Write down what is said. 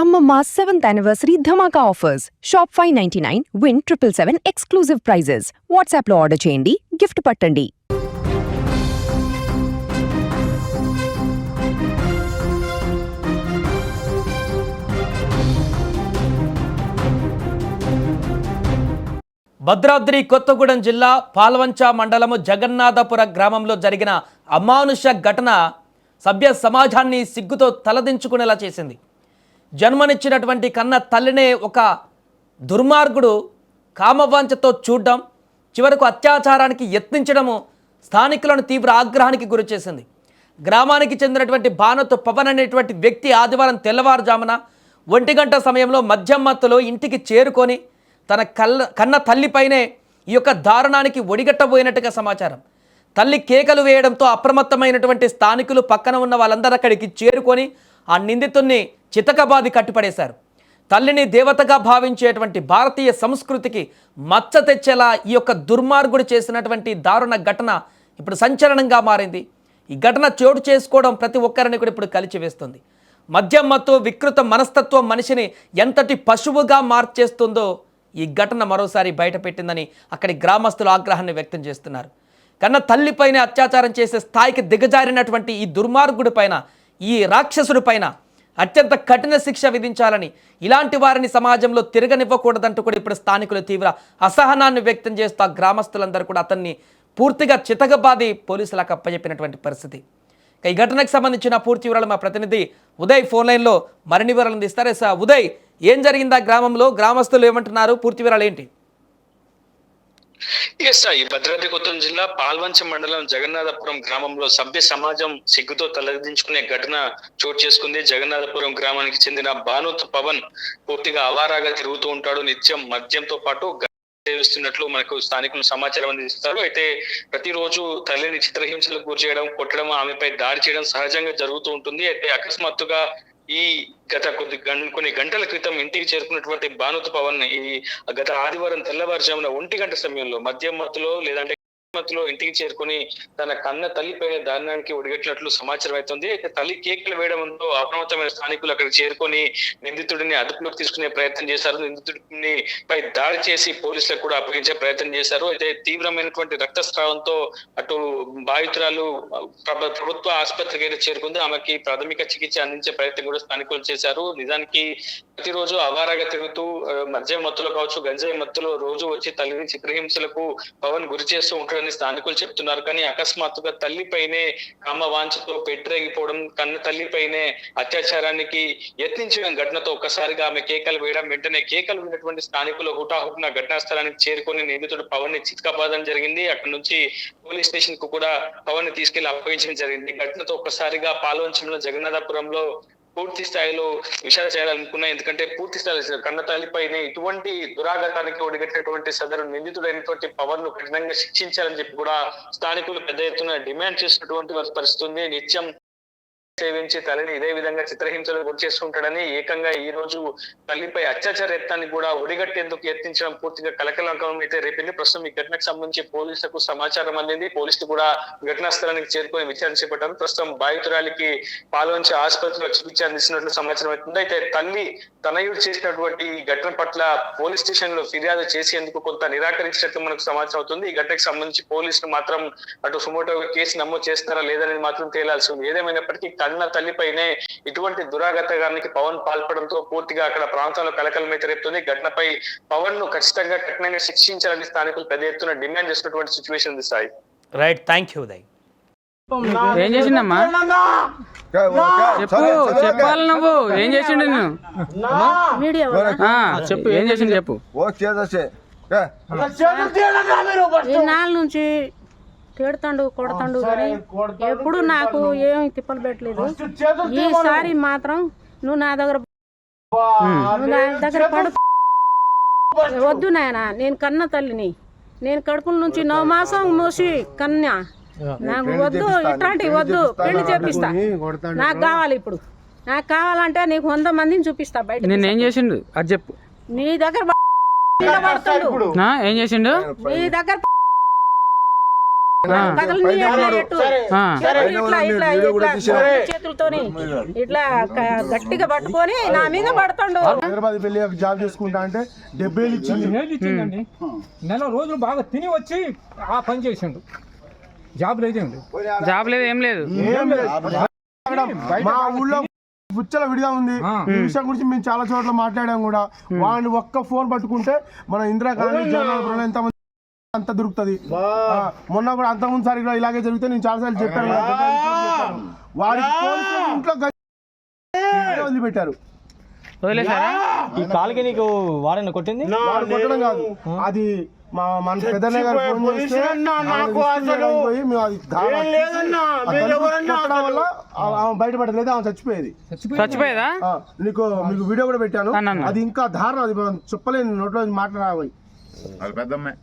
Amma 7th anniversary Dhamaka offers. Shop 599, win 777 exclusive prizes. WhatsApp లో order చేయండి, gift పట్టండి. భద్రాద్రి కొత్తగూడెం జిల్లా పాల్వంచ మండలము జగన్నాథపుర గ్రామంలో జరిగిన అమానుష ఘటన సభ్య సమాజాన్ని సిగ్గుతో తలదించుకునేలా చేసింది. జన్మనిచ్చినటువంటి కన్న తల్లినే ఒక దుర్మార్గుడు కామవాంఛతో చూడడం, చివరకు అత్యాచారానికి యత్నించడము స్థానికులను తీవ్ర ఆగ్రహానికి గురిచేసింది. గ్రామానికి చెందినటువంటి బానోతు పవన్ అనేటువంటి వ్యక్తి ఆదివారం తెల్లవారుజామున 1 గంట సమయంలో మద్యం మత్తులో ఇంటికి చేరుకొని తన కన్న తల్లిపైనే ఈ యొక్క దారుణానికి ఒడిగట్టబోయినట్టుగా సమాచారం. తల్లి కేకలు వేయడంతో అప్రమత్తమైనటువంటి స్థానికులు పక్కన ఉన్న వాళ్ళందరూ అక్కడికి చేరుకొని ఆ నిందితుడిని చితకబాది కట్టిపడేశారు. తల్లిని దేవతగా భావించేటువంటి భారతీయ సంస్కృతికి మచ్చ తెచ్చేలా ఈ యొక్క దుర్మార్గుడు చేసినటువంటి దారుణ ఘటన ఇప్పుడు సంచలనంగా మారింది. ఈ ఘటన చోటు చేసుకోవడం ప్రతి ఒక్కరిని కూడా ఇప్పుడు కలిచివేస్తుంది. మద్యం మత్తు వికృత మనస్తత్వం మనిషిని ఎంతటి పశువుగా మార్చేస్తుందో ఈ ఘటన మరోసారి బయటపెట్టిందని అక్కడి గ్రామస్తులు ఆగ్రహాన్ని వ్యక్తం చేస్తున్నారు. కన్న తల్లిపైనే అత్యాచారం చేసే స్థాయికి దిగజారినటువంటి ఈ దుర్మార్గుడి పైన, ఈ రాక్షసుడి పైన అత్యంత కఠిన శిక్ష విధించాలని, ఇలాంటి వారిని సమాజంలో తిరగనివ్వకూడదంటూ కూడా ఇప్పుడు స్థానికులు తీవ్ర అసహనాన్ని వ్యక్తం చేస్తూ ఆ గ్రామస్తులందరూ కూడా అతన్ని పూర్తిగా చితకబాది పోలీసులకు అప్పచెప్పినటువంటి పరిస్థితి. ఈ ఘటనకు సంబంధించిన పూర్తి వివరాలు మా ప్రతినిధి ఉదయ్ ఫోన్ లైన్లో మరిన్ని వివరాలు అందిస్తారు. ఉదయ్, ఏం జరిగింది ఆ గ్రామంలో, గ్రామస్తులు ఏమంటున్నారు, పూర్తి వివరాలు ఏంటి? ఈ భద్రాద్రి కొత్తగూడెం జిల్లా పాల్వంచ మండలం జగన్నాథపురం గ్రామంలో సభ్య సమాజం సిగ్గుతో తలదించుకునే ఘటన చోటు చేసుకుంది. జగన్నాథపురం గ్రామానికి చెందిన బానోతు పవన్ పూర్తిగా అవారాగా తిరుగుతూ ఉంటాడు. నిత్యం మద్యంతో పాటు సేవిస్తున్నట్లు మనకు స్థానికులు సమాచారం అందిస్తారు. అయితే ప్రతిరోజు తల్లిని చిత్రహింసలకు గురి చేయడం, కొట్టడం, ఆమెపై దాడి చేయడం సహజంగా జరుగుతూ ఉంటుంది. అయితే అకస్మాత్తుగా ఈ గత కొన్ని గంటల క్రితం ఇంటికి చేరుకున్నటువంటి బానోతు పవన్ ఈ గత ఆదివారం తెల్లవారుజామున 1 గంట సమయంలో మద్యం మత్తులో లేదంటే మత్తులో ఇంటికి చేరుకుని తన కన్న తల్లిపైన దారుణానికి ఒడిగట్టినట్లు సమాచారం అవుతుంది. అయితే తల్లి కేకులు వేయడంతో అప్రమత్తమైన స్థానికులు అక్కడ చేరుకొని నిందితుడిని అదుపులోకి తీసుకునే ప్రయత్నం చేశారు. నిందితుడిని పై దాడి చేసి పోలీసులకు కూడా అప్పగించే ప్రయత్నం చేశారు. అయితే తీవ్రమైనటువంటి రక్తస్రావంతో అటు బాధితురాలు ప్రభుత్వ ఆసుపత్రికి అయితే చేరుకుంది. ఆమెకి ప్రాథమిక చికిత్స అందించే ప్రయత్నం కూడా స్థానికులు చేశారు. నిజానికి ప్రతిరోజు అవారాగా తిరుగుతూ మద్యం మత్తులో కావచ్చు, గంజాయి మత్తులో రోజు వచ్చి తల్లిని చిత్రహింసలకు పవన్ గురి చేస్తూ ఉంటాడని స్థానికులు చెప్తున్నారు. కానీ అకస్మాత్తుగా తల్లిపైనే కామవాంఛతో పెట్టిరేగిపోవడం, కన్న తల్లిపైనే అత్యాచారానికి యత్నించిన ఘటనతో ఒక్కసారిగా ఆమె కేకలు వేయడం, వెంటనే కేకలు విన్నటువంటి స్థానికులు హుటాహుటిన ఘటనా స్థలానికి చేరుకొని నిందితుడు పవన్ ని చితకబాదడం జరిగింది. అక్కడి నుంచి పోలీస్ స్టేషన్ కు కూడా పవన్ ని తీసుకెళ్లి అప్పగించడం జరిగింది. ఘటనతో ఒక్కసారిగా పాల్వంచంలో జగన్నాథపురంలో పూర్తి స్థాయిలో విషయాలు చేయాలనుకున్నా. ఎందుకంటే పూర్తి స్థాయిలో కన్న తల్లిపైనే ఇటువంటి దురాఘాతానికి ఒడిగట్టినటువంటి సదరు నిందితుడైనటువంటి పవన్ ను కఠినంగా శిక్షించాలని చెప్పి కూడా స్థానికులు పెద్ద ఎత్తున డిమాండ్ చేసినటువంటి పరిస్థితి ఉంది. నిత్యం సేవించి తల్లిని ఇదే విధంగా చిత్రహింసలు గురి చేస్తుంటాడని ఏకంగా ఈ రోజు తల్లిపై అత్యాచార యత్నాన్ని కూడా ఒడిగట్టేందుకు యత్నించడం పూర్తిగా కలకలం అయితే రేపింది. ప్రస్తుతం ఈ ఘటనకు సంబంధించి పోలీసులకు సమాచారం అందింది. పోలీసులు కూడా ఘటనా స్థలానికి చేరుకొని విచారణ చేపట్టారు. ప్రస్తుతం బాధితురాలికి పాల్వంచ ఆసుపత్రిలో చికిత్స అందిస్తున్నట్లు సమాచారం అవుతుంది. అయితే తల్లి తనయుడు చేసినటువంటి ఈ ఘటన పట్ల పోలీస్ స్టేషన్ లో ఫిర్యాదు చేసేందుకు కొంత నిరాకరించినట్లు మనకు సమాచారం అవుతుంది. ఈ ఘటనకు సంబంధించి పోలీసులు మాత్రం అటు సుమోటో కేసు నమోదు చేస్తారా లేదనేది మాత్రం తేలాల్సి ఉంది. ఏదేమైనప్పటికీ కన్న తల్లిపైనే ఇటువంటి దురాఘాతానికి పవన్ పాల్పడంతో పూర్తిగా అక్కడ ప్రాంతంలో కలకలమైతే రేపుతుంది. ఘటనపై పవన్ ను ఖచ్చితంగా కఠినంగా శిక్షించాలని స్థానికులు పెద్ద ఎత్తున డిమాండ్ చేస్తున్నటువంటి సిచ్యువేషన్ ఉంది. Sai, right, thank you Uday. ఏం చేసిండమ్మా చెప్పు, చెప్పాలి నువ్వు ఏం చేసిండు చెప్పు, ఏం చేసిండు చెప్పు. నాలుగు నుంచి తిడతాడు కొడతాడు కానీ ఎప్పుడు నాకు ఏమి తిప్పలు పెట్టలేదు. ఈసారి మాత్రం నువ్వు నా దగ్గర పడు వద్దు నాయన, నేను కన్న తల్లిని, నేను కడుపుల నుంచి 9 మాసం మోసి కన్యా, నాకు వద్దు, ఇట్లాంటివి వద్దు, పెళ్లి చేపిస్తా, నాకు కావాలి. ఇప్పుడు నాకు కావాలంటే నీకు 100 మందిని చూపిస్తా బయట. నేను ఏం చేసిండు అది చెప్పు. నీ దగ్గర ఏం చేసిండు నీ దగ్గర కదలని ఎట్లా ఎట్టు ఆ. చేతులతోని ఇట్లా గట్టిగా పట్టుకొని నా మీద పడుతుండు. హైదరాబాద్ వెళ్ళి జాబ్ చేసుకుంటా అంటే 70,000 ఇచ్చింది. ఇచ్చిందండి. నెల రోజులు బాగా తిని వచ్చి ఆ పని చేసిండు. జాబ్ లేదండి. జాబ్ లేదు ఏం లేదు. మా ఊళ్ళో బుచ్చల విడిగా ఉంది. ఈ విషయం గురించి మేము చాలా చోట్ల మాట్లాడాం కూడా. వాడిని ఒక్క ఫోన్ పట్టుకుంటే మన ఇందిరాగాంధీ జగన్నాథపురంలో ఎంతమంది అంత దొరుకుతుంది. మొన్న కూడా అంతకుముందు సారి కూడా ఇలాగే జరిగితే నేను చాలాసార్లు చెప్పాను. వాడి ఇంట్లో వదిలిపెట్టారు. వదిలేసారా? ఈ కాలుకి నీకు వాడని కొట్టింది? వాడు కొట్టడం కాదు, అది మన పెద్దనే గారు ఫోన్ చేస్తే పోయి మేము అది కొట్టడం వల్ల ఆమె బయటపడలేదు. ఆమె చచ్చిపోయేది. చచ్చిపోయేదా? మీకు వీడియో కూడా పెట్టాను. అన్న. అది ఇంకా దారుణం. అది మనం చెప్పలేని నోట్లో మాట్లాడాలి. అది పెద్దమ్మే.